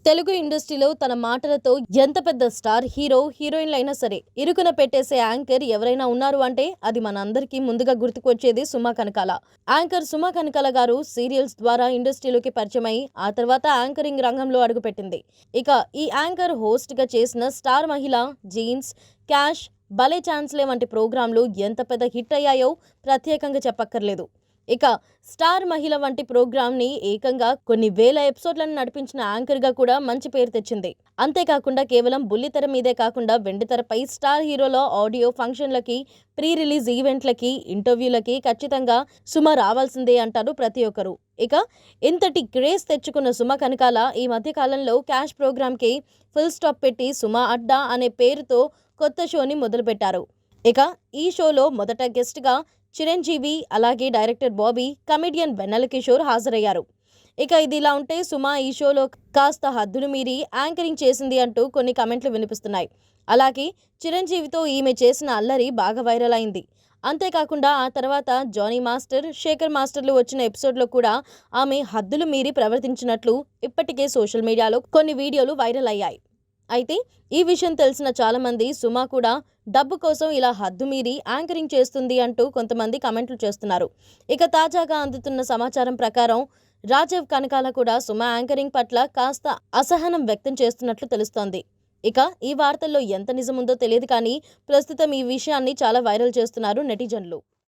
తెలుగు ఇండస్ట్రీలో తన మాటలతో ఎంత పెద్ద స్టార్ హీరో హీరోయిన్లైనా సరే ఇరుకున పెట్టేసే యాంకర్ ఎవరైనా ఉన్నారు అంటే అది మనందరికీ ముందుగా గుర్తుకొచ్చేది సుమా కనకాల. యాంకర్ సుమా కనకాల గారు సీరియల్స్ ద్వారా ఇండస్ట్రీలోకి పరిచయమై ఆ తర్వాత యాంకరింగ్ రంగంలో అడుగుపెట్టింది. ఇక ఈ యాంకర్ హోస్ట్ గా చేసిన స్టార్ మహిళ, జీన్స్, క్యాష్, భలే ఛాన్స్లే వంటి ప్రోగ్రాంలు ఎంత పెద్ద హిట్ అయ్యాయో ప్రత్యేకంగా చెప్పక్కర్లేదు. ఇక స్టార్ మహిళ వంటి ప్రోగ్రామ్ని ఏకంగా కొన్ని వేల ఎపిసోడ్లను నడిపించిన యాంకర్గా కూడా మంచి పేరు తెచ్చింది. అంతేకాకుండా కేవలం బుల్లితెర మీదే కాకుండా వెండితెరపై స్టార్ హీరోల ఆడియో ఫంక్షన్లకి, ప్రీ రిలీజ్ ఈవెంట్లకి, ఇంటర్వ్యూలకి ఖచ్చితంగా సుమ రావాల్సిందే అంటారు ప్రతి ఒక్కరు. ఇక ఇంతటి క్రేజ్ తెచ్చుకున్న సుమ కనకాల ఈ మధ్య కాలంలో క్యాష్ ప్రోగ్రామ్కి ఫుల్ స్టాప్ పెట్టి సుమ అడ్డా అనే పేరుతో కొత్త షోని మొదలుపెట్టారు. ఇక ఈ షోలో మొదట గెస్ట్గా చిరంజీవి, అలాగే డైరెక్టర్ బాబీ, కమెడియన్ వెన్నెల కిషోర్ హాజరయ్యారు. ఇక ఇది ఇలా ఉంటే సుమ ఈ షోలో కాస్త హద్దులు మీరి యాంకరింగ్ చేసింది అంటూ కొన్ని కమెంట్లు వినిపిస్తున్నాయి. అలాగే చిరంజీవితో ఈమె చేసిన అల్లరి బాగా వైరల్ అయింది. అంతేకాకుండా ఆ తర్వాత జానీ మాస్టర్, శేఖర్ మాస్టర్లు వచ్చిన ఎపిసోడ్లో కూడా ఆమె హద్దులు మీరి ప్రవర్తించినట్లు ఇప్పటికే సోషల్ మీడియాలో కొన్ని వీడియోలు వైరల్ అయ్యాయి. అయితే ఈ విషయం తెలిసిన చాలామంది సుమ కూడా డబ్బు కోసం ఇలా హద్దు మీరి యాంకరింగ్ చేస్తుంది అంటూ కొంతమంది కమెంట్లు చేస్తున్నారు. ఇక తాజాగా అందుతున్న సమాచారం ప్రకారం రాజీవ్ కనకాల కూడా సుమ యాంకరింగ్ పట్ల కాస్త అసహనం వ్యక్తం చేస్తున్నట్లు తెలుస్తోంది. ఇక ఈ వార్తల్లో ఎంత నిజముందో తెలియదు కానీ ప్రస్తుతం ఈ విషయాన్ని చాలా వైరల్ చేస్తున్నారు నెటిజన్లు.